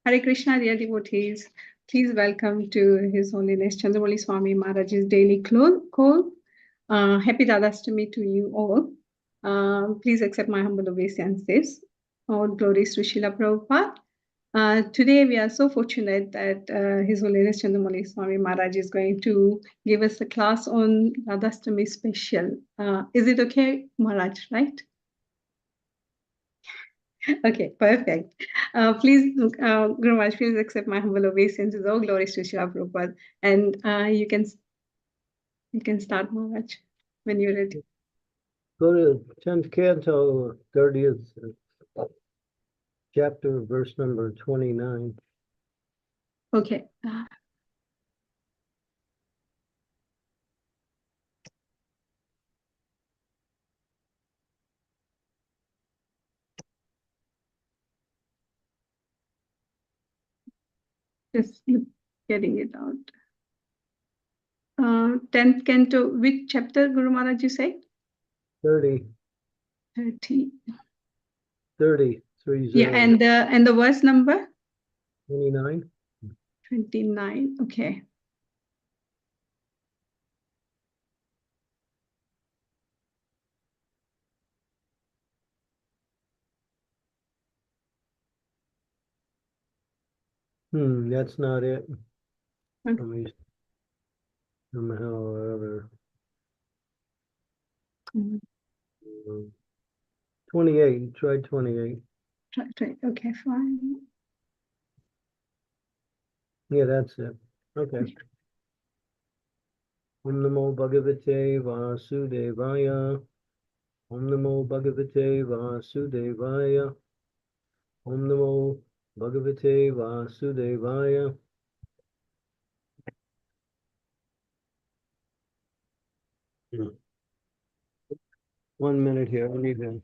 Hare Krishna, dear devotees. Please welcome to His Holiness Candramauli Swami Maharaj's daily call. Happy Radhastami to you all. Please accept my humble obeisances. All glories to Srila Prabhupada. Today we are so fortunate that His Holiness Candramauli Swami Maharaj is going to give us a class on Radhastami special. Is it okay, Maharaj, right? Okay, perfect. Please, Guru Maharaj, please accept my humble obeisances. All glories to Srila Prabhupada. And you can start, Maharaj, when you're ready. Go to 10th canto, 30th chapter, verse number 29. Okay. Just getting it out. 10th canto, which chapter, Guru Maharaj, you say? 30. 30. 30. Yeah, and the verse number? 29. 29. Okay. That's not it. Okay. Let me somehow or other. 28. Try 28. Okay, fine. Yeah, that's it. Okay. Om Namo Bhagavate Vasudevaya. Om Namo Bhagavate Vasudevaya. Om Namo Bhagavate Vasudevaya. One minute here. I need to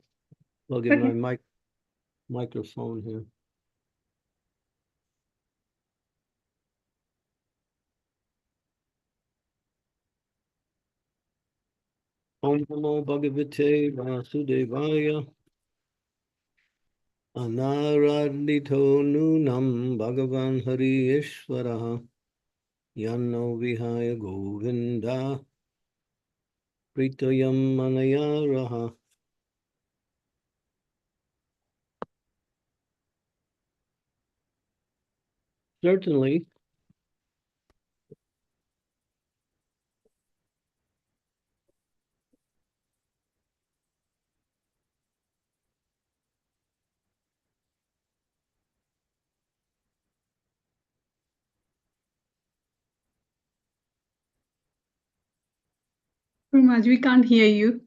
plug in my microphone here. Om Namo Bhagavate Vasudevaya. Anaradito Nunam Bhagavan Hari Ishvaraha Yanno Vihaya Govinda Pritayam Manayaraha. Certainly, Guru Maharaj, we can't hear you.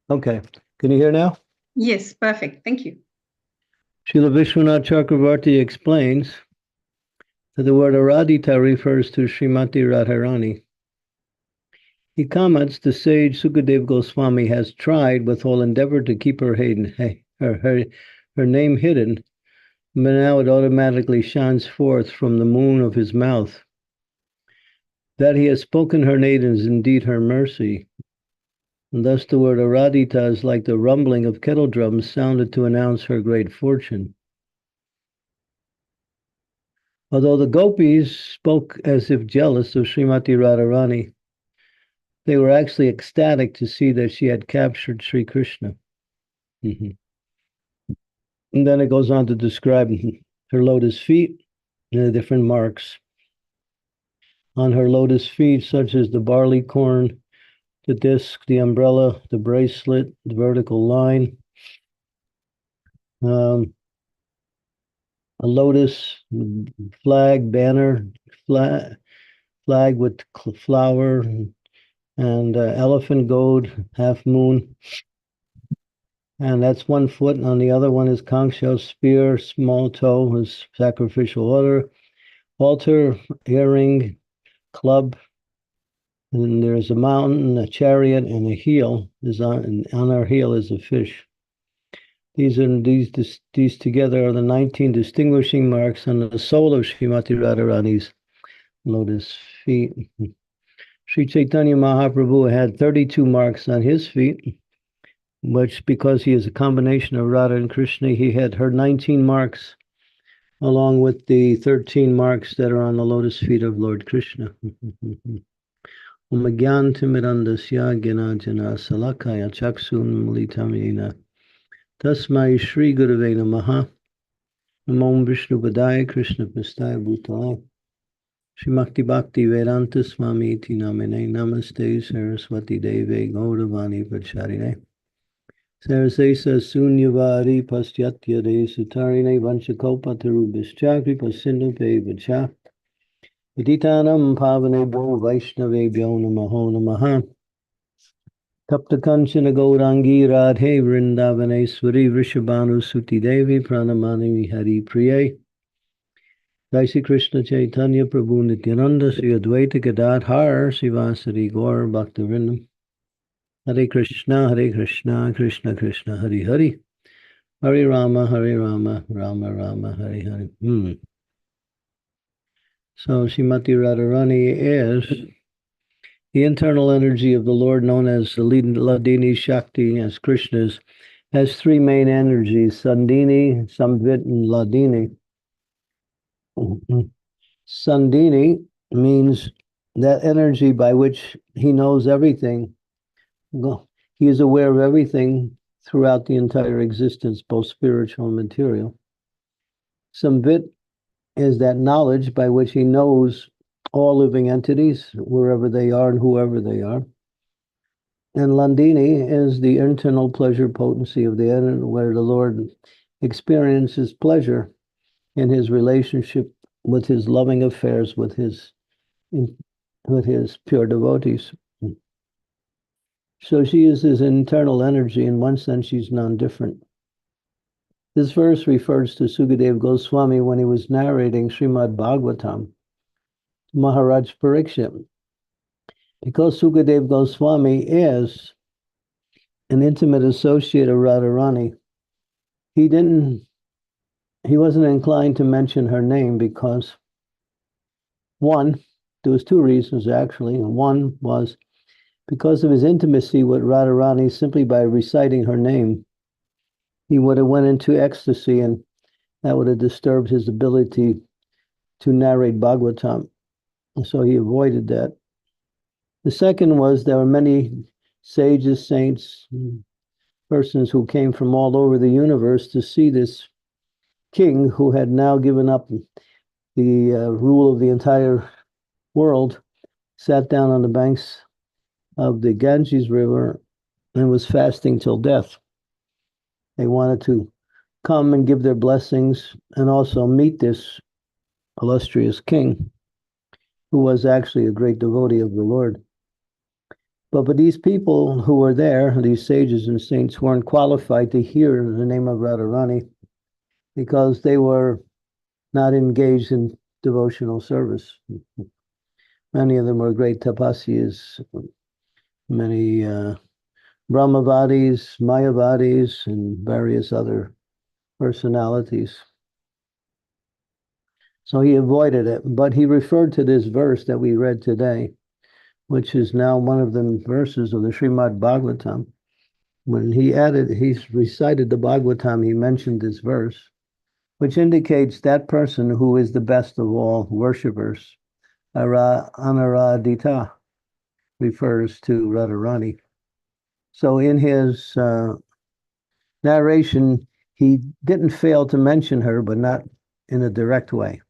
okay. Can you hear now? Yes, perfect. Thank you. Srila Vishwanath Chakravarti explains that the word Aradhita refers to Srimati Radharani. He comments the sage Sukadev Goswami has tried with all endeavor to keep her name hidden, but now it automatically shines forth from the moon of his mouth. That he has spoken her name is indeed her mercy. And thus the word Aradhita is like the rumbling of kettle drums sounded to announce her great fortune. Although the gopis spoke as if jealous of Srimati Radharani, they were actually ecstatic to see that she had captured Sri Krishna. And then it goes on to describe her lotus feet and the different marks on her lotus feet, such as the barley corn, the disc, the umbrella, the bracelet, the vertical line, a lotus flag, banner, flag with flower, and elephant goat, half moon. And that's 1 foot. And on the other one is conch shell, spear, small toe is sacrificial altar, earring, club. And there's a mountain, a chariot, and a heel is on her heel is a fish. These together are the 19 distinguishing marks on the sole of Srimati Radharani's lotus feet. Sri Chaitanya Mahaprabhu had 32 marks on his feet, which, because he is a combination of Radha and Krishna, he had her 19 marks along with the 13 marks that are on the lotus feet of Lord Krishna. Umagyantimirandasya Gyanajana Salakaya Chaksun Mulitamina Tasmai Shri Gurave Namaha Namo Vishnu Padaya Krishna Pastaya Bhutala Shrimakti Bhakti Vedanta Swami Iti Namine Namaste Saraswati Deve Gauravani Pacharine Sarasesa Sunyavari Pastyatya De Sutarine Vanchakopa Tarubhishcha Kripasindu Pevacha Viditanam Pavane Bho Vaishnave Bhyo Namaho Namaha Tapta Kanchana Gaurangi Radhe Vrindavaneshwari Vrishabhanu Suti Devi Pranamani Hari Priye Jai Shri Krishna Chaitanya Prabhu Nityananda Sri Advaita Gadadhar Sivasari Gaur Bhaktivinoda Hare Krishna Krishna Krishna Hare Hare Hare Rama Rama Rama Hare Hare. So Srimati Radharani is the internal energy of the Lord, known as the Ladini Shakti, as Krishna's, has three main energies: Sandini, Samvit, and Ladini. Sandini means that energy by which he knows everything. He is aware of everything throughout the entire existence, both spiritual and material. Samvit is that knowledge by which he knows all living entities, wherever they are and whoever they are. And Landini is the internal pleasure potency of the end, where the Lord experiences pleasure in his relationship with his loving affairs with his pure devotees. So she is his internal energy. In one sense, she's non-different. This verse refers to Sukadeva Goswami when he was narrating Srimad Bhagavatam, Maharaj Parikshit. Because Sukadeva Goswami is an intimate associate of Radharani, he wasn't inclined to mention her name because, one, there was two reasons actually. One was because of his intimacy with Radharani. Simply by reciting her name, he would have went into ecstasy, and that would have disturbed his ability to narrate Bhagavatam. So he avoided that. The second was there were many sages, saints, persons who came from all over the universe to see this king who had now given up the rule of the entire world, sat down on the banks of the Ganges River and was fasting till death. They wanted to come and give their blessings and also meet this illustrious king, who was actually a great devotee of the Lord. But these people who were there, these sages and saints, weren't qualified to hear the name of Radharani because they were not engaged in devotional service. Many of them were great tapasyas, many Brahmavadis, Mayavadis, and various other personalities. So he avoided it, but he referred to this verse that we read today, which is now one of the verses of the Srimad Bhagavatam. When he recited the Bhagavatam, he mentioned this verse, which indicates that person who is the best of all worshippers, Anaradita, refers to Radharani. So in his narration, he didn't fail to mention her, but not in a direct way.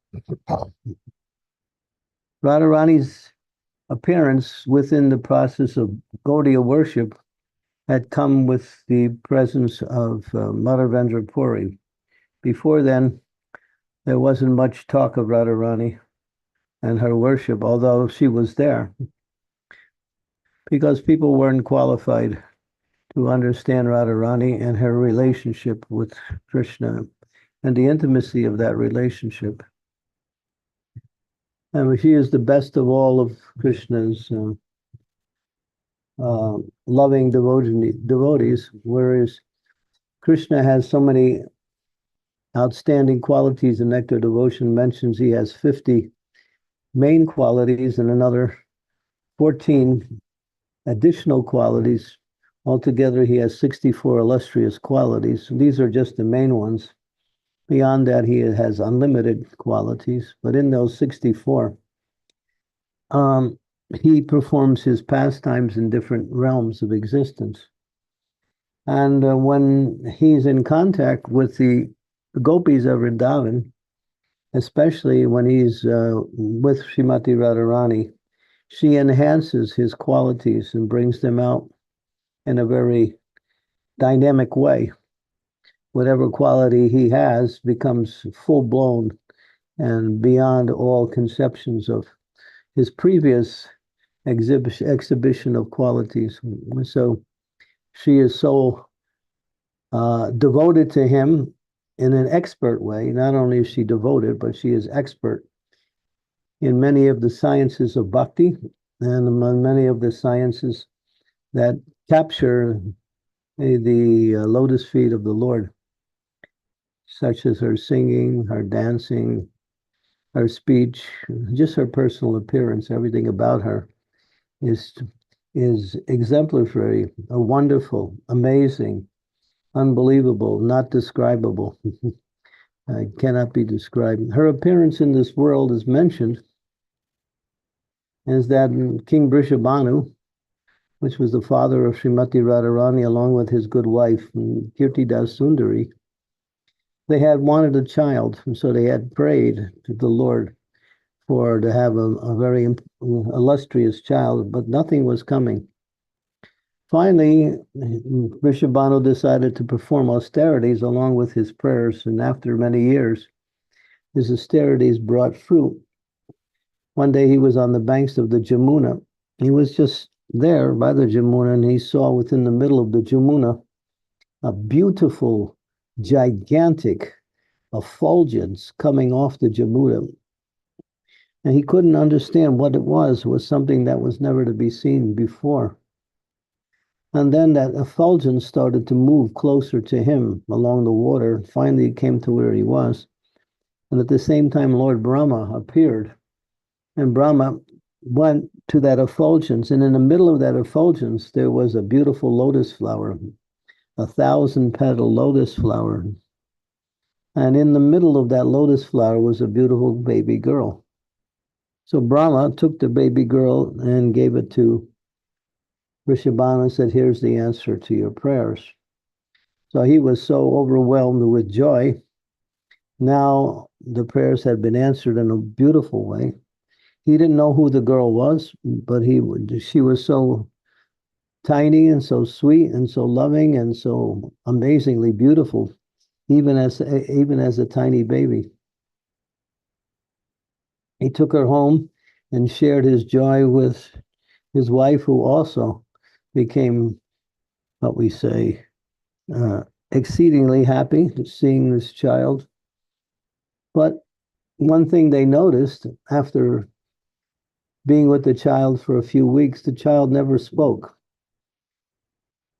Radharani's appearance within the process of Gaudiya worship had come with the presence of Madhavendra Puri. Before then, there wasn't much talk of Radharani and her worship, although she was there, because people weren't qualified to understand Radharani and her relationship with Krishna and the intimacy of that relationship. And she is the best of all of Krishna's loving devotees, whereas Krishna has so many outstanding qualities. In Nectar Devotion mentions he has 50 main qualities and another 14 additional qualities. Altogether, he has 64 illustrious qualities. These are just the main ones. Beyond that, he has unlimited qualities. But in those 64, he performs his pastimes in different realms of existence. And when he's in contact with the gopis of Vrindavan, especially when he's with Srimati Radharani, she enhances his qualities and brings them out in a very dynamic way. Whatever quality he has becomes full-blown and beyond all conceptions of his previous exhibition of qualities. So she is so devoted to him in an expert way. Not only is she devoted, but she is expert in many of the sciences of bhakti and among many of the sciences that capture the lotus feet of the Lord, such as her singing, her dancing, her speech, just her personal appearance. Everything about her is exemplary, wonderful, amazing, unbelievable, not describable. Cannot be described. Her appearance in this world is mentioned as that King Vrishabhanu, which was the father of Srimati Radharani, along with his good wife, Kirtidas Sundari, they had wanted a child, and so they had prayed to the Lord to have a very illustrious child, but nothing was coming. Finally, Vrishabhanu decided to perform austerities along with his prayers, and after many years, his austerities brought fruit. One day he was on the banks of the Jamuna. He was just there by the Jamuna, and he saw within the middle of the Jamuna a beautiful, gigantic effulgence coming off the Jamuna. And he couldn't understand what it was something that was never to be seen before. And then that effulgence started to move closer to him along the water. Finally, it came to where he was. And at the same time, Lord Brahma appeared. And Brahma went to that effulgence. And in the middle of that effulgence, there was a beautiful lotus flower, 1,000-petal lotus flower. And in the middle of that lotus flower was a beautiful baby girl. So Brahma took the baby girl and gave it to Vrishabhanu and said, "Here's the answer to your prayers." So he was so overwhelmed with joy. Now the prayers had been answered in a beautiful way. He didn't know who the girl was, but she was so tiny and so sweet and so loving and so amazingly beautiful, even as a tiny baby. He took her home and shared his joy with his wife, who also became, what we say, exceedingly happy seeing this child. But one thing they noticed after being with the child for a few weeks, the child never spoke.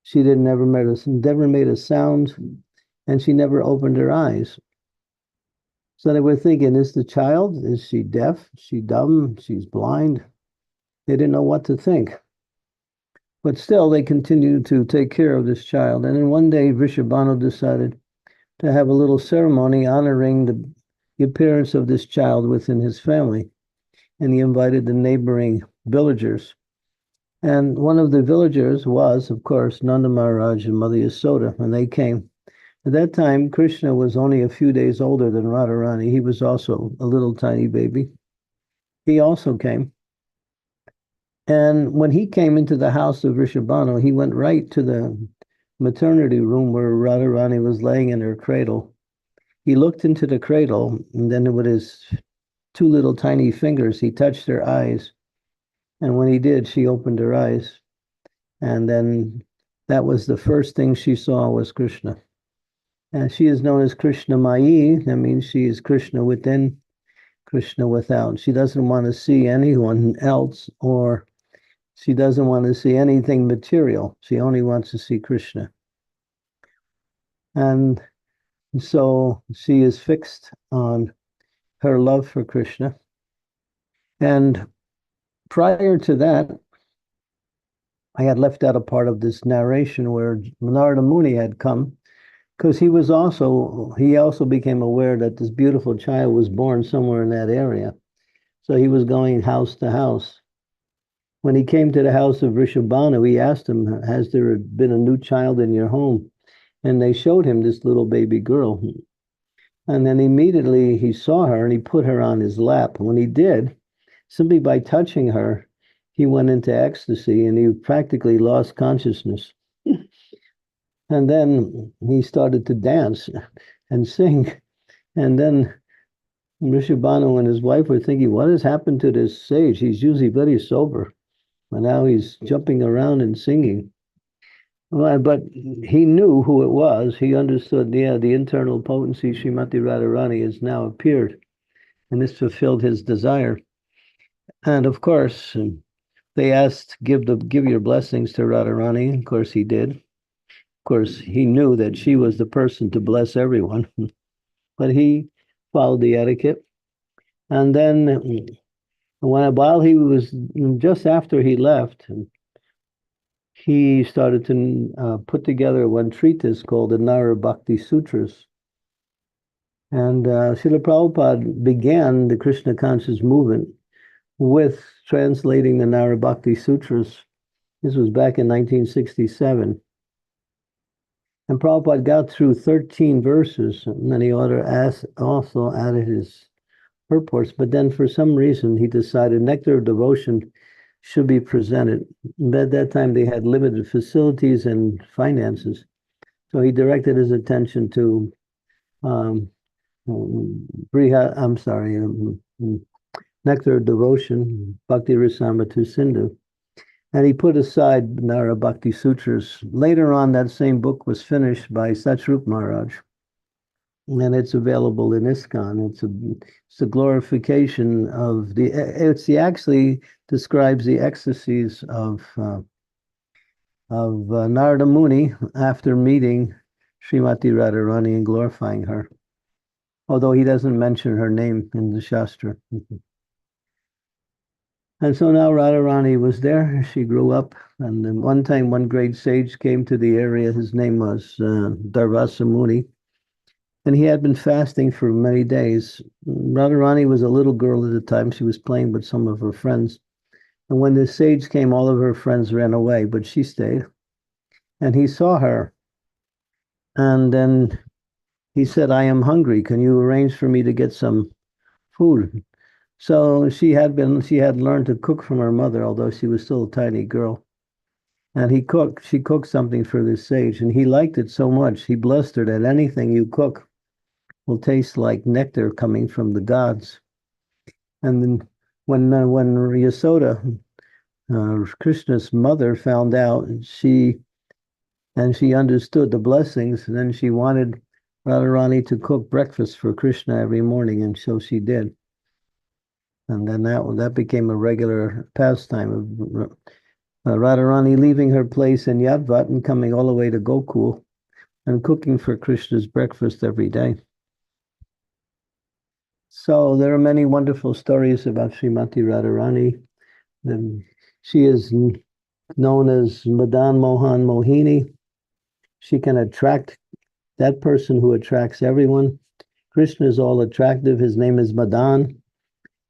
She never made a sound, and she never opened her eyes. So they were thinking, is she deaf? Is she dumb? She's blind? They didn't know what to think. But still, they continued to take care of this child. And then one day, Vrishabhanu decided to have a little ceremony honoring the appearance of this child within his family. And he invited the neighboring villagers. And one of the villagers was, of course, Nanda Maharaj and Mother Yasoda, and they came. At that time, Krishna was only a few days older than Radharani. He was also a little tiny baby. He also came. And when he came into the house of Vrishabhanu, he went right to the maternity room where Radharani was laying in her cradle. He looked into the cradle, and then with his two little tiny fingers, he touched her eyes. And when he did, she opened her eyes. And then that was the first thing she saw was Krishna. And she is known as Krishna Mayi. That means she is Krishna within, Krishna without. She doesn't want to see anyone else, or she doesn't want to see anything material. She only wants to see Krishna. And so she is fixed on her love for Krishna. And prior to that, I had left out a part of this narration where Narada Muni had come, because he also became aware that this beautiful child was born somewhere in that area. So he was going house to house. When he came to the house of Rishabhanu, he asked him, has there been a new child in your home? And they showed him this little baby girl. And then immediately he saw her and he put her on his lap. When he did, simply by touching her, he went into ecstasy and he practically lost consciousness. And then he started to dance and sing. And then Rishabhanu and his wife were thinking, what has happened to this sage? He's usually very sober. And now he's jumping around and singing. Well, but he knew who it was. He understood, the internal potency, Srimati Radharani, has now appeared. And this fulfilled his desire. And of course, they asked, give your blessings to Radharani. Of course, he did. Of course, he knew that she was the person to bless everyone. But he followed the etiquette. And then while he was, just after he left, he started to put together one treatise called the Nara Bhakti Sutras. And Srila Prabhupada began the Krishna conscious movement with translating the Nara Bhakti Sutras. This was back in 1967. And Prabhupada got through 13 verses, and then he also added his purports. But then for some reason, he decided Nectar of Devotion should be presented. At that time, they had limited facilities and finances. So he directed his attention to Nectar of Devotion, Bhakti Rasamrita Sindhu. And he put aside Nara Bhakti Sutras. Later on, that same book was finished by Satsrup Maharaj. And it's available in ISKCON. It's a glorification of actually describes the ecstasies of Narada Muni after meeting Srimati Radharani and glorifying her. Although he doesn't mention her name in the Shastra. And so now Radharani was there. She grew up. And then one time, one great sage came to the area. His name was Darvasa Muni. And he had been fasting for many days. Radharani was a little girl at the time. She was playing with some of her friends. And when the sage came, all of her friends ran away, but she stayed. And he saw her. And then he said, I am hungry. Can you arrange for me to get some food? So she had learned to cook from her mother, although she was still a tiny girl. And she cooked something for this sage, and he liked it so much. He blessed her that anything you cook will taste like nectar coming from the gods. And then when Yasoda, Krishna's mother, found out, she understood the blessings, and then she wanted Radharani to cook breakfast for Krishna every morning, and so she did. And then that became a regular pastime of Radharani leaving her place in Yadvat and coming all the way to Gokul and cooking for Krishna's breakfast every day. So there are many wonderful stories about Srimati Radharani. She is known as Madan Mohan Mohini. She can attract that person who attracts everyone. Krishna is all attractive. His name is Madan.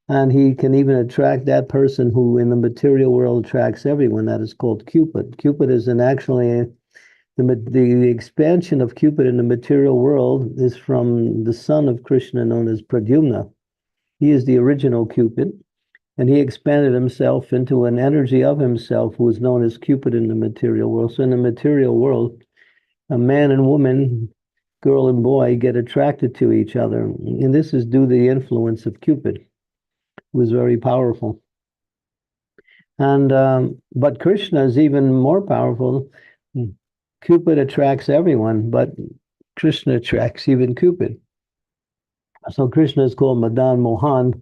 And he can even attract that person who in the material world attracts everyone. That is called Cupid. Cupid is actually the expansion of Cupid in the material world is from the son of Krishna known as Pradyumna. He is the original Cupid, and he expanded himself into an energy of himself who is known as Cupid in the material world. So in the material world, a man and woman, girl and boy, get attracted to each other. And this is due to the influence of Cupid. Was very powerful. And but Krishna is even more powerful. Cupid attracts everyone, but Krishna attracts even Cupid. So Krishna is called Madan Mohan.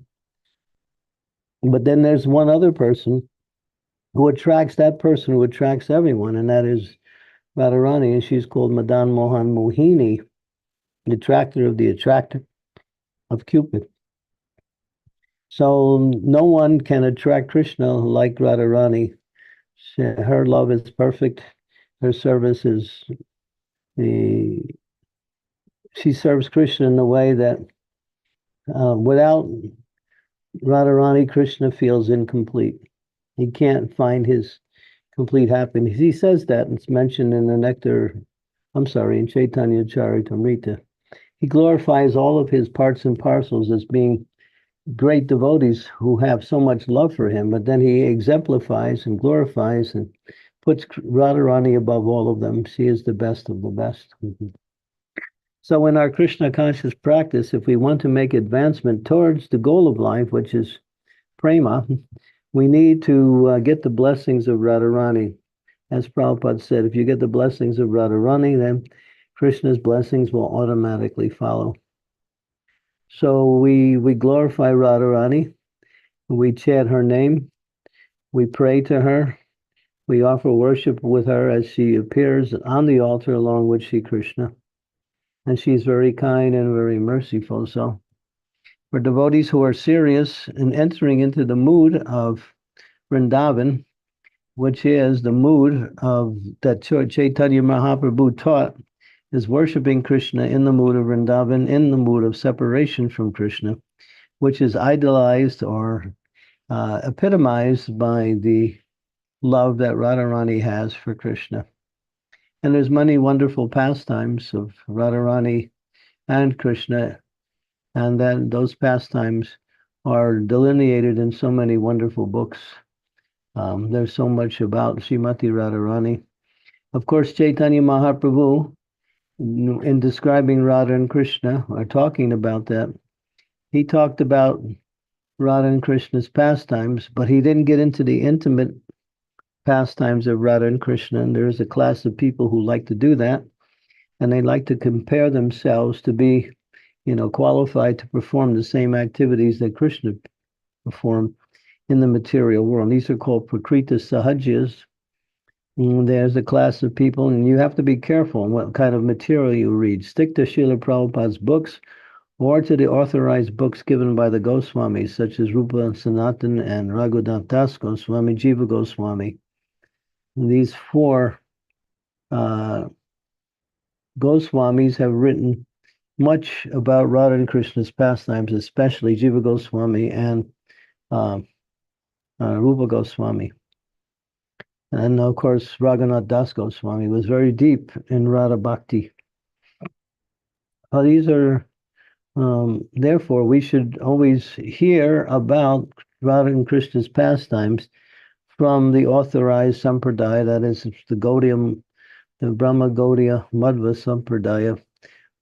But then there's one other person who attracts that person who attracts everyone, and that is Radharani, and she's called Madan Mohan Mohini, the attractor of the attractor of Cupid. So no one can attract Krishna like Radharani. Her love is perfect. Her service is she serves Krishna in a way that without Radharani, Krishna feels incomplete. He can't find his complete happiness. He says that, it's mentioned in the in Chaitanya Charitamrita. He glorifies all of his parts and parcels as being great devotees who have so much love for him, but then he exemplifies and glorifies and puts Radharani above all of them. She is the best of the best. So in our Krishna conscious practice, if we want to make advancement towards the goal of life, which is prema, we need to get the blessings of Radharani. As Prabhupada said, if you get the blessings of Radharani, then Krishna's blessings will automatically follow. So we glorify Radharani, we chant her name, we pray to her, we offer worship with her as she appears on the altar along with Shri Krishna. And she's very kind and very merciful. So for devotees who are serious in entering into the mood of Vrindavan, which is the mood of that Chaitanya Mahaprabhu taught, is worshiping Krishna in the mood of Vrindavan, in the mood of separation from Krishna, which is idolized or epitomized by the love that Radharani has for Krishna. And there's many wonderful pastimes of Radharani and Krishna, and then those pastimes are delineated in so many wonderful books. There's so much about Srimati Radharani. Of course, Chaitanya Mahaprabhu, in describing Radha and Krishna, or talking about that, he talked about Radha and Krishna's pastimes, but he didn't get into the intimate pastimes of Radha and Krishna. And there is a class of people who like to do that, and they like to compare themselves to be, qualified to perform the same activities that Krishna performed in the material world. These are called Prakrita Sahajas. There's a class of people, and you have to be careful what kind of material you read. Stick to Srila Prabhupada's books or to the authorized books given by the Goswamis, such as Rupa Sanatan and Raghunath Das Goswami, Jiva Goswami. These four Goswamis have written much about Radha and Krishna's pastimes, especially Jiva Goswami and Rupa Goswami. And of course, Raghunath Das Goswami was very deep in Radha Bhakti. These are, therefore, we should always hear about Radha and Krishna's pastimes from the authorized sampradaya, that is the Gaudiya, the Brahma Gaudiya Madhva Sampradaya,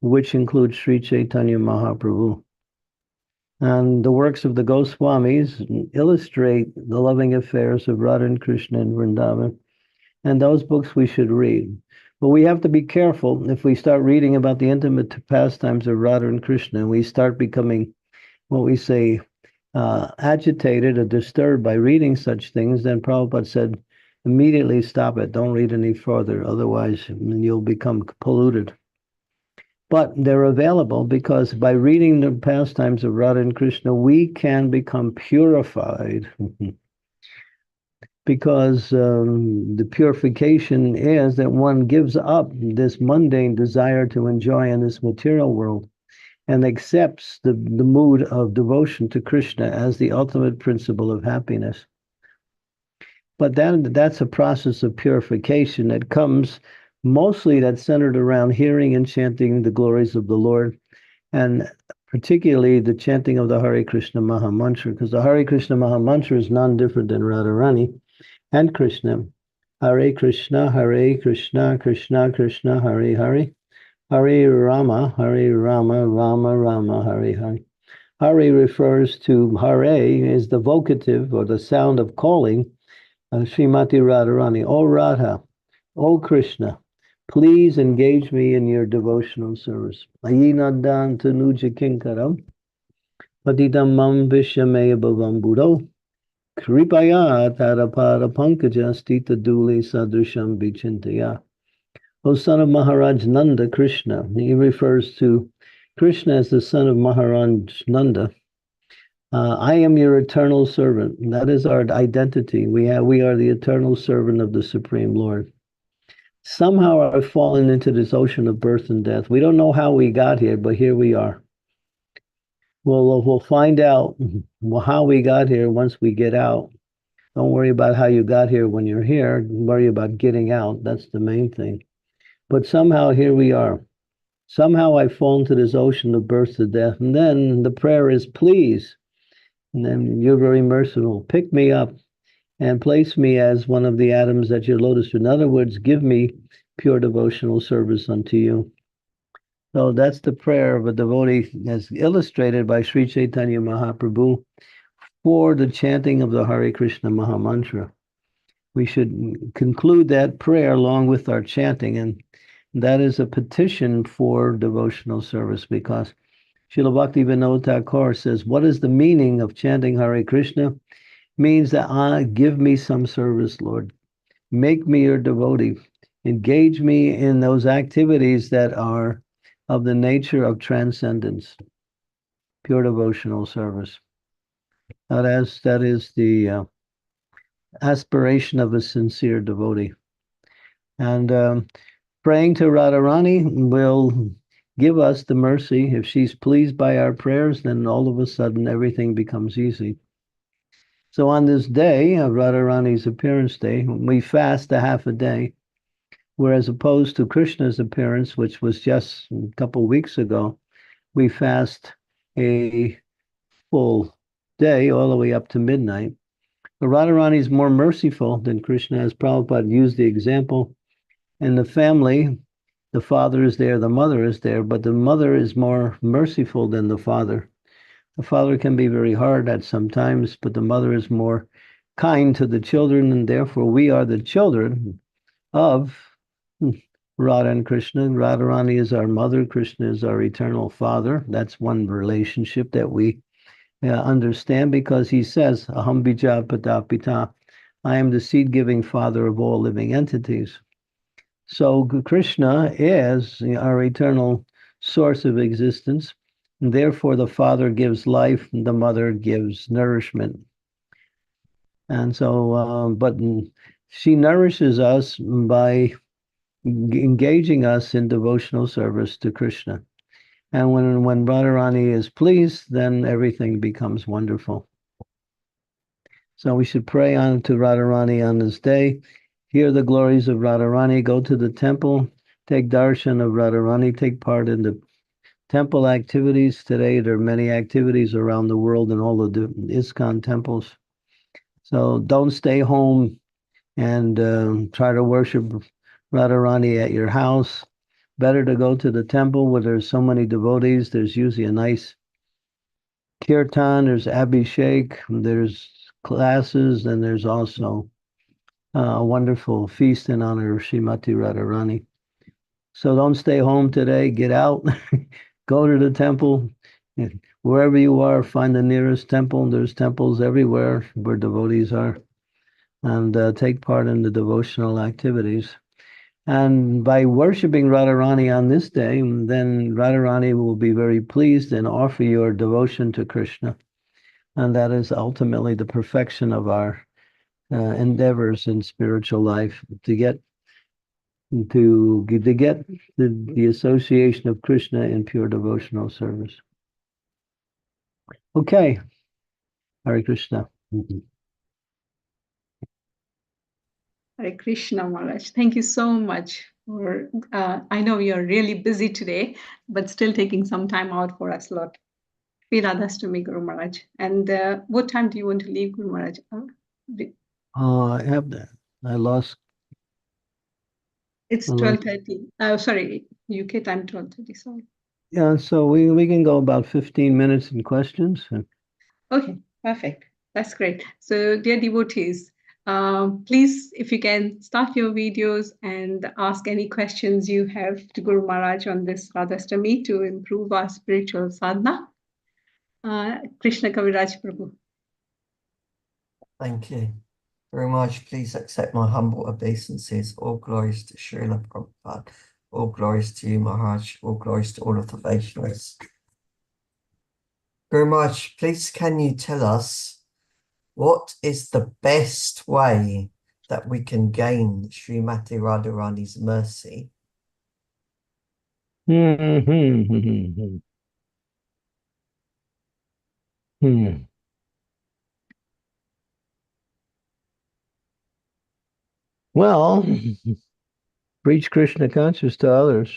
which includes Sri Chaitanya Mahaprabhu. And the works of the Goswamis illustrate the loving affairs of Radha and Krishna in Vrindavan. And those books we should read. But we have to be careful if we start reading about the intimate pastimes of Radha and Krishna, and we start becoming, what we say, agitated or disturbed by reading such things, then Prabhupada said, immediately stop it. Don't read any further. Otherwise, you'll become polluted. But they're available because by reading the pastimes of Radha and Krishna, we can become purified. Because the purification is that one gives up this mundane desire to enjoy in this material world and accepts the mood of devotion to Krishna as the ultimate principle of happiness. But that's a process of purification that comes mostly that's centered around hearing and chanting the glories of the Lord, and particularly the chanting of the Hare Krishna Maha Mantra, because the Hare Krishna Maha Mantra is none different than Radharani and Krishna. Hare Krishna, Krishna Krishna, Hare Hare. Hare Rama, Rama Rama, Hare Hare. Hare refers to, Hare is the vocative or the sound of calling Srimati Radharani. O Radha, O Krishna, please engage me in your devotional service. Ayinadan tanuja kinkaram, padidam mam vishamaya bhavam buddho, kripaya tarapada pankaja stita dule sadrisham vichintaya. O son of Maharaj Nanda, Krishna. He refers to Krishna as the son of Maharaj Nanda. I am your eternal servant. That is our identity. We are the eternal servant of the Supreme Lord. Somehow I've fallen into this ocean of birth and death. We don't know how we got here, but here we are. We'll find out how we got here once we get out. Don't worry about how you got here when you're here. Worry about getting out. That's the main thing. But somehow here we are. Somehow I've fallen to this ocean of birth to death. And then the prayer is, please. And then you're very merciful. Pick me up and place me as one of the atoms at your lotus feet. In other words, give me pure devotional service unto you. So that's the prayer of a devotee as illustrated by Sri Chaitanya Mahaprabhu for the chanting of the Hare Krishna Maha Mantra. We should conclude that prayer along with our chanting, and that is a petition for devotional service, because Srila Bhaktivinoda Thakur says, what is the meaning of chanting Hare Krishna? Means that give me some service, Lord. Make me your devotee. Engage me in those activities that are of the nature of transcendence, pure devotional service. That is the aspiration of a sincere devotee. And praying to Radharani will give us the mercy. If she's pleased by our prayers, then all of a sudden everything becomes easy. So on this day of Radharani's appearance day, we fast a half a day, whereas opposed to Krishna's appearance, which was just a couple weeks ago, we fast a full day all the way up to midnight. But Radharani is more merciful than Krishna, as Prabhupada used the example. In the family, the father is there, the mother is there, but the mother is more merciful than the father. The father can be very hard at sometimes, but the mother is more kind to the children, and therefore we are the children of Radha and Krishna. Radharani is our mother, Krishna is our eternal father. That's one relationship that we understand, because he says, Aham bija pada pita, I am the seed-giving father of all living entities. So Krishna is our eternal source of existence, and therefore the father gives life and the mother gives nourishment. And so, but she nourishes us by engaging us in devotional service to Krishna. And when Radharani is pleased, then everything becomes wonderful. So we should pray on to Radharani on this day. Hear the glories of Radharani, go to the temple, take darshan of Radharani, take part in the temple activities. Today, there are many activities around the world in all the ISKCON temples. So don't stay home and try to worship Radharani at your house. Better to go to the temple where there's so many devotees. There's usually a nice kirtan, there's abhishek, there's classes, and there's also a wonderful feast in honor of Srimati Radharani. So don't stay home today. Get out, go to the temple. Wherever you are, find the nearest temple. There's temples everywhere where devotees are, and take part in the devotional activities. And by worshiping Radharani on this day, then Radharani will be very pleased and offer your devotion to Krishna. And that is ultimately the perfection of our endeavors in spiritual life, to get the association of Krishna in pure devotional service. Okay. Hare Krishna. Hare Krishna Maharaj. Thank you so much for, I know you're really busy today, but still taking some time out for us, Lord. Radhastami, Guru Maharaj. And what time do you want to leave, Guru Maharaj? I have that. I lost. It's 12:30. Sorry, UK time 12:30. Sorry. Yeah, so we can go about 15 minutes in questions. Okay, perfect. That's great. So, dear devotees, please, if you can, start your videos and ask any questions you have to Guru Maharaj on this Radhastami to improve our spiritual sadhana. Krishna Kaviraj Prabhu. Thank you. Very much. Please accept my humble obeisances. All glories to Srila Prabhupada. All glories to you, Maharaj. All glories to all of the Vaishnavas. Very much. Please, can you tell us what is the best way that we can gain Srimati Radharani's mercy? Well, preach Krishna conscious to others,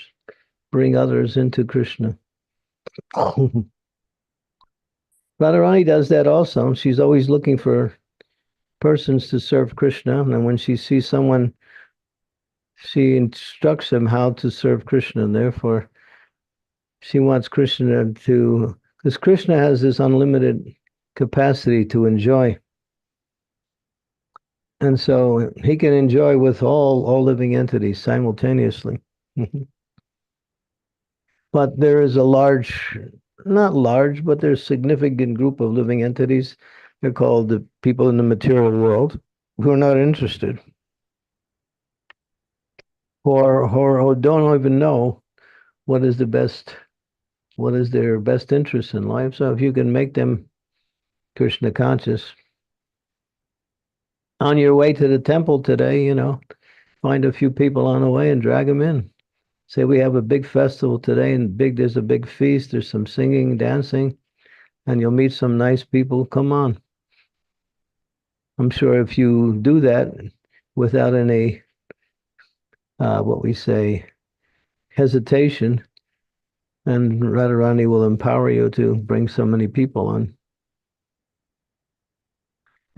bring others into Krishna. Radharani does that also. She's always looking for persons to serve Krishna, and when she sees someone, she instructs them how to serve Krishna, and therefore she wants Krishna to, because Krishna has this unlimited capacity to enjoy. And so he can enjoy with all living entities simultaneously. But there is a large, not large, but there's a significant group of living entities. They're called the people in the material world who are not interested or don't even know what is the best, what is their best interest in life. So if you can make them Krishna conscious, on your way to the temple today, find a few people on the way and drag them in. Say we have a big festival today, and there's a big feast. There's some singing, dancing, and you'll meet some nice people. Come on. I'm sure if you do that without any, what we say, hesitation, and Radharani will empower you to bring so many people on.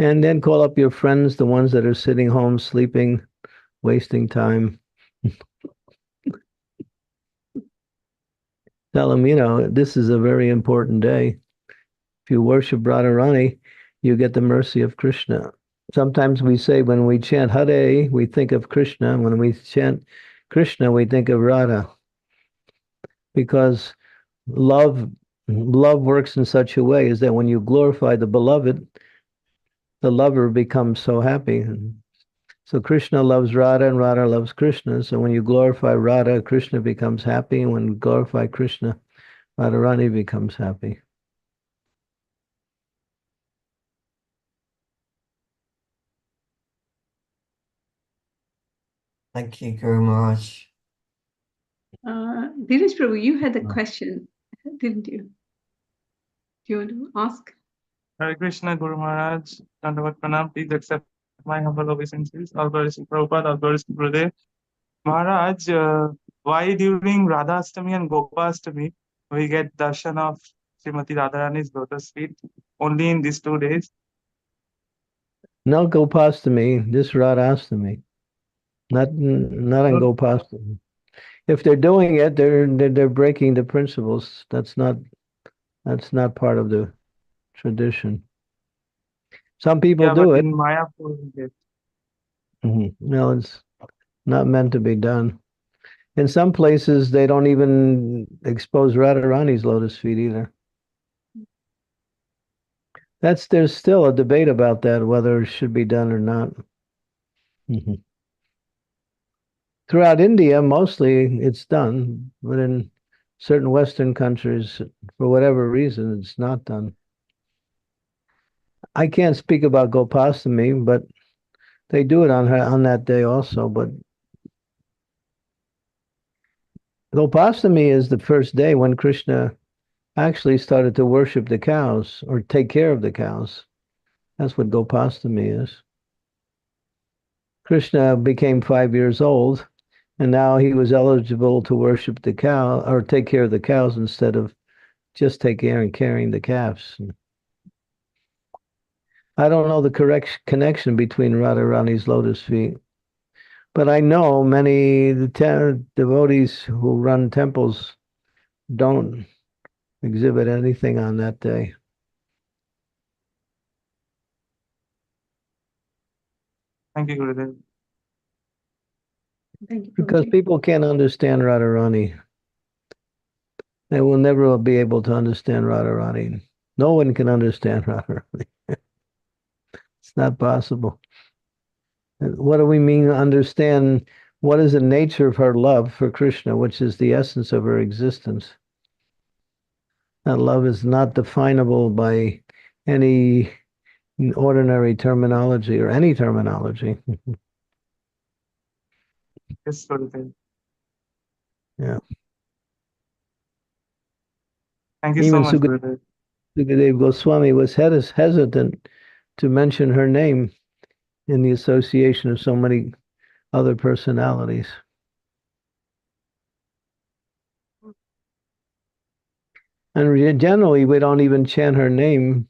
And then call up your friends, the ones that are sitting home, sleeping, wasting time. Tell them, this is a very important day. If you worship Radharani, you get the mercy of Krishna. Sometimes we say when we chant Hare, we think of Krishna. When we chant Krishna, we think of Radha. Because love works in such a way is that when you glorify the beloved, the lover becomes so happy. So Krishna loves Radha and Radha loves Krishna. So when you glorify Radha, Krishna becomes happy. And when you glorify Krishna, Radharani becomes happy. Thank you, Guru Maharaj. Dheeraj Prabhu, you had a question, didn't you? Do you want to ask? Hare Krishna, Guru Maharaj, Dandavat Pranam, please accept my humble obeisances. All glories to Prabhupada, all glories to Gurudev. Maharaj, why during Radhastami and Gopastami we get darshan of Srimati Radharani's lotus feet only in these 2 days? No Gopastami, this Radhastami. Not on Gopastami. If they're doing it, they're breaking the principles. That's not part of the tradition. Some people do it. In Mayapur, we get. No, it's not meant to be done. In some places, they don't even expose Radharani's lotus feet either. There's still a debate about that, whether it should be done or not. Throughout India, mostly it's done, but in certain Western countries, for whatever reason, it's not done. I can't speak about Gopastami, but they do it on that day also. But Gopastami is the first day when Krishna actually started to worship the cows or take care of the cows. That's what Gopastami is. Krishna became 5 years old, and now he was eligible to worship the cow or take care of the cows instead of just taking care and carrying the calves. I don't know the correct connection between Radharani's lotus feet, but I know many devotees who run temples don't exhibit anything on that day. Thank you, Gurudev. Thank you, Because Prabhuji. people can't understand Radharani. They will never be able to understand Radharani. No one can understand Radharani. It's not possible. What do we mean understand what is the nature of her love for Krishna, which is the essence of her existence? That love is not definable by any ordinary terminology or any terminology. Yes, Gurudev. Yeah. Thank you so Even much, Gurudev. Sukadev Goswami was hesitant to mention her name in the association of so many other personalities. And generally, we don't even chant her name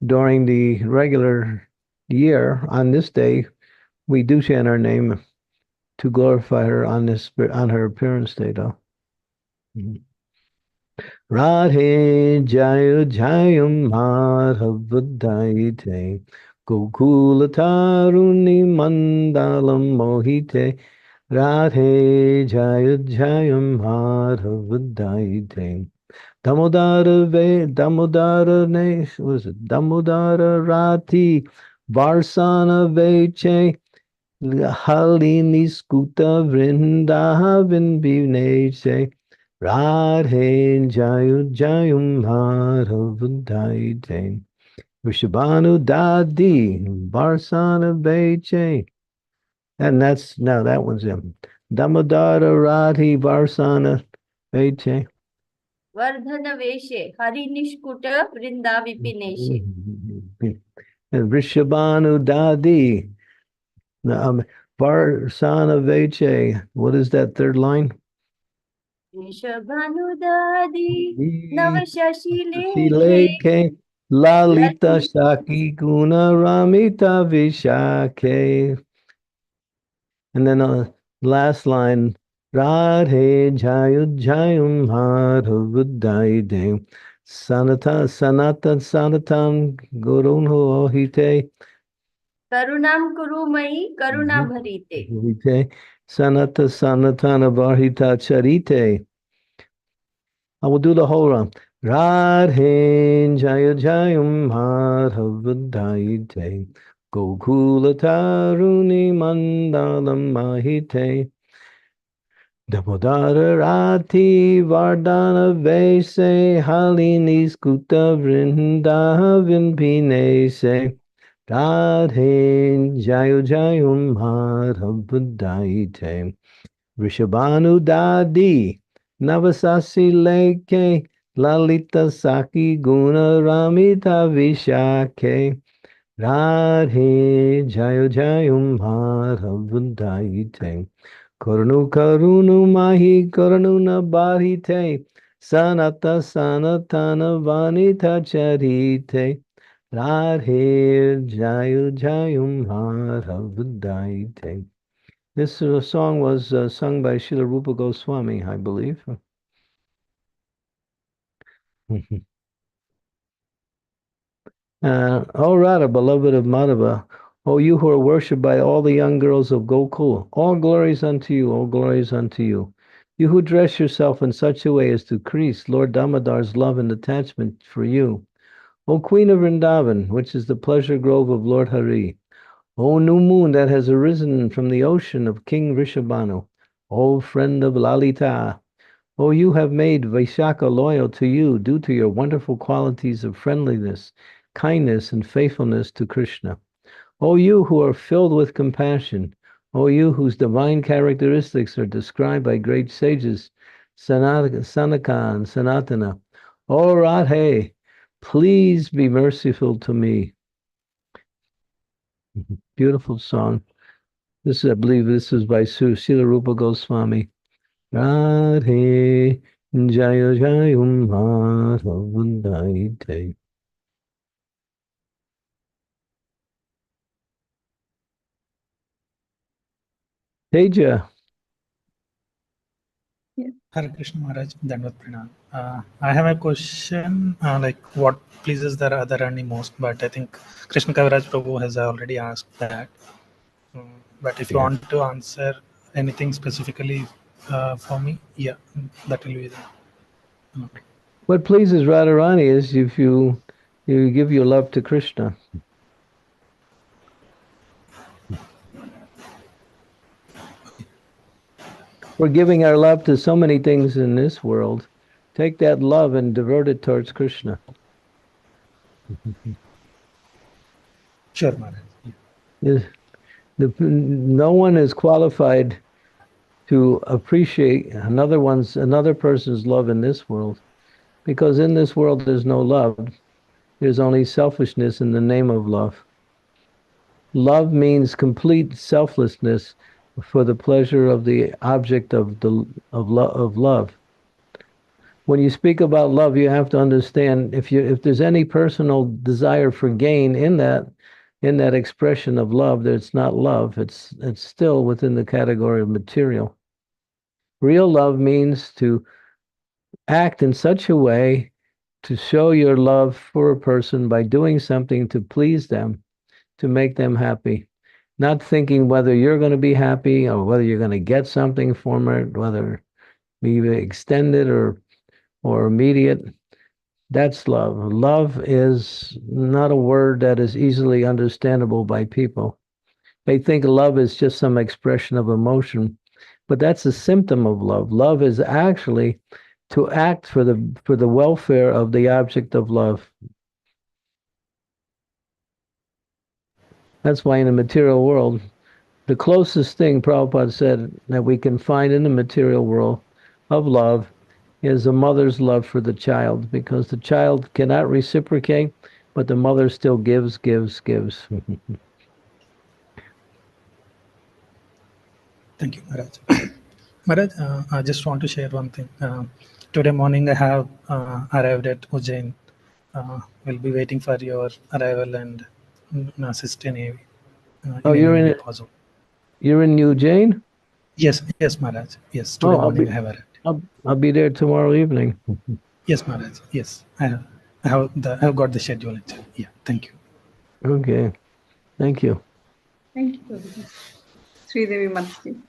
during the regular year. On this day, we do chant her name to glorify her on her appearance day, though. Radhe Jaya Jayam Madhavadaite Gokula Taruni Mandalam Mohite Radhe Jaya Jayam Madhavadaite Damodara ne was it Damodara Rati Varsana Veche Halini Skuta Vrindavan Bivneche Radhe Jayu Jayum Madhavadaite Vishabhanu Dadi Varsana Veche. And that one's him. Damodara Radhi Varsana Veche. Vardhan वेशे हरिनिष्कुट Vrinda विपिनेशे. And Rishabhanu Dadi. Varsana Veche. What is that third line? ऋषभानुदादि नव शशिलेखे Shileke Lalita Lalit Shaki Guna Ramita Vishake. And then last line, Radhe Jayu Jayum Madhavadaide Sanatan Gurun Ohite करुणाम कुरुमयि Karuna भरीते. Sanatana Varhita Charite. I will do the whole round. Radhe Jaya Jayam Madhavadaite Gokula Taruni Mandalam Mahite Damodara Rati Vardhana Vese Halini Skuta Vrindavan Pinese Radhe Jaya Jayam Madhavadaite Rishabhanu Dadi Navasasi Leke Lalita Saki Guna Ramita Vishake Radhe Jayo Jayum Madhavadaite Karunu Mahi Karununa Barhite Sanatana Vanita Charite Radhe Jayo Jayum Madhavadaite. This song was sung by Srila Rupa Goswami, I believe. O Radha, beloved of Madhava, O you who are worshipped by all the young girls of Gokul, all glories unto you, all glories unto you. You who dress yourself in such a way as to increase Lord Damodar's love and attachment for you. O Queen of Vrindavan, which is the pleasure grove of Lord Hari. O new moon that has arisen from the ocean of King Rishabhanu, O friend of Lalita, O you have made Vaishaka loyal to you due to your wonderful qualities of friendliness, kindness, and faithfulness to Krishna. O you who are filled with compassion, O you whose divine characteristics are described by great sages, Sanaka and Sanatana, O Radhe, please be merciful to me. Beautiful song. This, I believe, this is by Srila Rupa Goswami. Radhe Jaya Jayum Madhavadaite. Teja. Hare Krishna Maharaj, Dandavat Pranam. I have a question, like what pleases the Radharani most, but I think Krishna Kaviraj Prabhu has already asked that. But if you want to answer anything specifically for me, yeah, that will be there. Okay. What pleases Radharani is if you give your love to Krishna. We're giving our love to so many things in this world. Take that love and divert it towards Krishna. Sure, Maharaj. No one is qualified to appreciate another person's love in this world, because in this world there's no love. There's only selfishness in the name of love. Love means complete selflessness for the pleasure of the object of love. When you speak about love, you have to understand if there's any personal desire for gain in that expression of love, that it's not love. It's still within the category of material. Real love means to act in such a way to show your love for a person by doing something to please them, to make them happy. Not thinking whether you're going to be happy or whether you're going to get something from it, whether be extended or immediate. That's love. Love is not a word that is easily understandable by people. They think love is just some expression of emotion, but that's a symptom of love. Love is actually to act for the welfare of the object of love. That's why in the material world, the closest thing Prabhupada said that we can find in the material world of love is a mother's love for the child, because the child cannot reciprocate, but the mother still gives. Thank you, Maharaj. Maharaj, I just want to share one thing. Today morning I have arrived at Ujjain. We'll be waiting for your arrival and assist in any way possible. You're in Ujjain? Yes, Maharaj. Yes, today morning I have arrived. I'll be there tomorrow evening. Yes, Maharaj. Yes, I have got the schedule. Yeah, thank you. Okay, thank you. Thank you, Prabhuji. Sri Devi Mataji.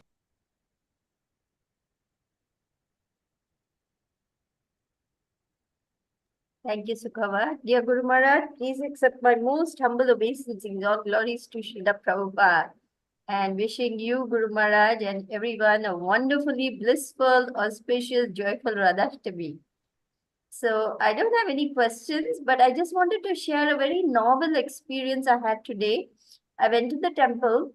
Thank you, Sukhava. Dear Guru Maharaj, please accept my most humble obeisances. All glories to Srila Prabhupada. And wishing you, Guru Maharaj, and everyone a wonderfully blissful, auspicious, joyful Radhastami. So I don't have any questions, but I just wanted to share a very novel experience I had today. I went to the temple,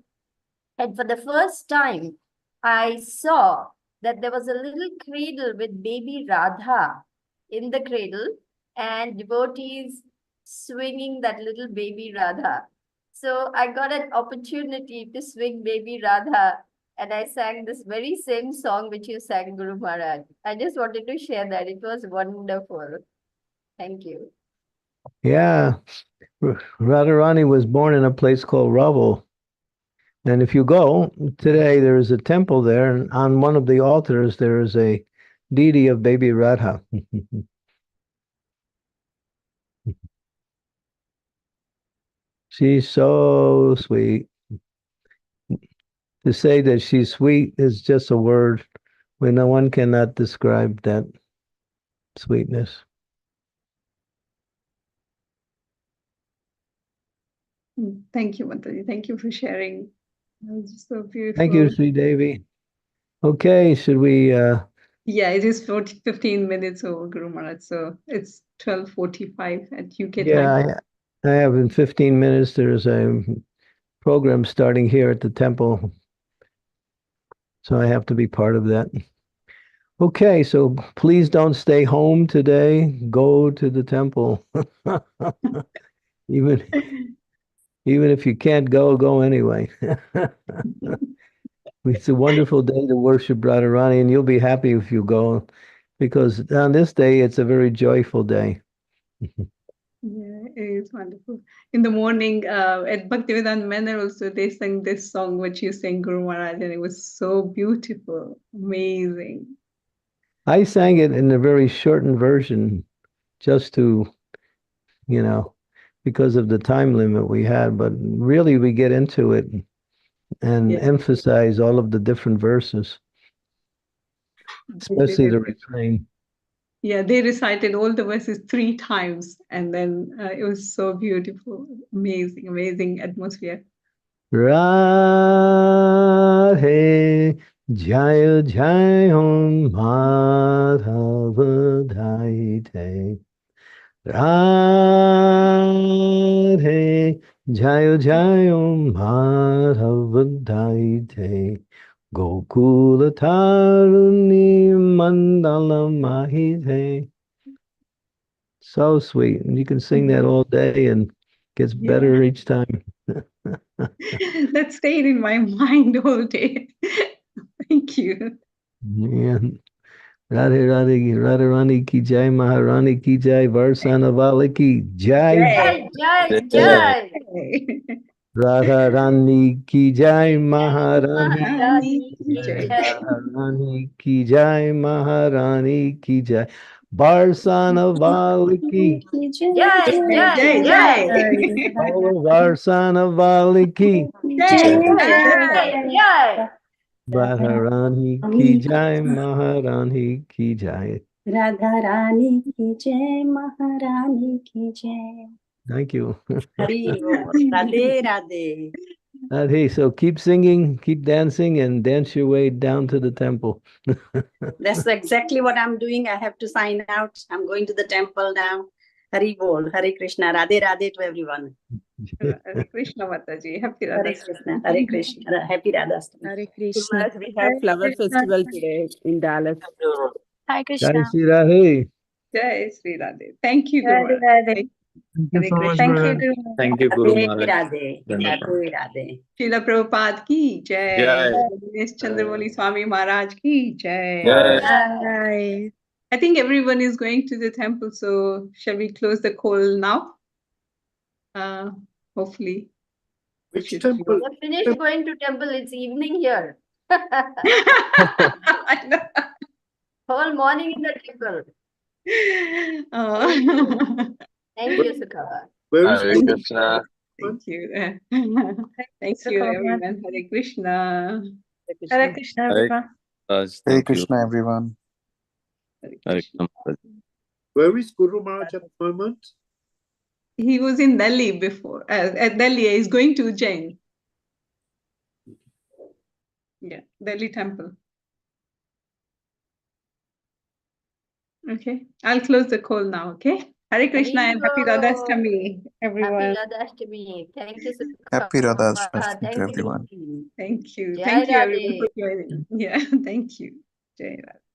and for the first time, I saw that there was a little cradle with baby Radha in the cradle, and devotees swinging that little baby Radha. So I got an opportunity to swing baby Radha, and I sang this very same song which you sang, Guru Maharaj. I just wanted to share that. It was wonderful. Thank you. Yeah, Radharani was born in a place called Ravel. And if you go today, there is a temple there, and on one of the altars, there is a deity of baby Radha. She's so sweet. To say that she's sweet is just a word when no one cannot describe that sweetness. Thank you, Mataji. Thank you for sharing. Just so beautiful. Thank you, Sri Devi. Okay, should we... Yeah, it is 15 minutes over, Guru Maharaj. So it's 12:45 at UK time. Yeah, I have in 15 minutes, there's a program starting here at the temple. So I have to be part of that. Okay, so please don't stay home today. Go to the temple. Even if you can't go anyway. It's a wonderful day to worship Radharani, and you'll be happy if you go, because on this day, it's a very joyful day. Yeah, it is wonderful. In the morning, at Bhaktivedanta Manor also, they sang this song which you sang, Guru Maharaj, and it was so beautiful, amazing. I sang it in a very shortened version, just to, because of the time limit we had, but really we get into it and emphasize all of the different verses, especially the refrain. Yeah, they recited all the verses 3 times, and then it was so beautiful, amazing atmosphere. Radhe Jaya Jaya Madhava Dhaite. Radhe Jaya Jaya Madhava Dhaite. Gokula Taruni Mandala Mahite. So sweet. And you can sing that all day and gets better each time. That stayed in my mind all day. Thank you. Yeah. Radhe Radhe Radharani ki jai, Maharani ki jai, Varsana Vali ki jai. Jai, jai, jai. Radharani ki jai, Maharani Maharani ki ki jai, jai. Radharani ki jai, Maharani ki jai, Varsana Vali ki. Jai, jai, Jai, jai. Oh, Varsana Vali ki. Jai, Jai, jai. Radharani ki jai, Maharani ki jai. Radha Rani ki jai, Maharani ki jai. Thank you. Hari Bol. Radhe Radhe. Hey, so keep singing, keep dancing, and dance your way down to the temple. That's exactly what I'm doing. I have to sign out. I'm going to the temple now. Hari Bol. Hare Krishna. Radhe Radhe to everyone. Hare Krishna Mataji. Happy Hare Radhastami. Krishna. Hare Krishna. Happy Radhastami. Hare Guru Krishna. Maharaj, we have flower festival today in Dallas. Hi Jai Krishna. Shri Radhe. Jai Sri Radhe. Thank you, Radhe Guru. Radhe. Thank you Hare so much, Krishna. Thank you, Gurudev. Guru. Thank you, Guru Radhe Maharaj. Radhe. Dhanavad. Radhe Radhe. Srila Prabhupada ki jai. Jai. Dinesh Chandramauli Swami Maharaj ki jai. Jai. Bye. I think everyone is going to the temple, so shall we close the call now? Hopefully. we Which should temple? close. We're finished going to temple. It's evening here. I know. Whole morning in the temple. Thank you, Sukha. Where is Hare Guru? Krishna. Thank you. Thank you, everyone. Hare Krishna. Hare Krishna, Hare everyone. Maharaj, Hare thank you. Krishna, everyone. Hare Hare Krishna. Krishna. Where is Guru Maharaj at the moment? He was in Delhi before. At Delhi, he's going to Ujjain. Yeah, Delhi temple. Okay, I'll close the call now. Okay. Hare Krishna and happy Radhastami, everyone. Happy Radhastami. Thank you, Sukha. Happy Radhastami to Thank everyone. you. Thank you. Jai Thank you, everyone, Radhe. for joining. Yeah, thank you. Jai Radhe.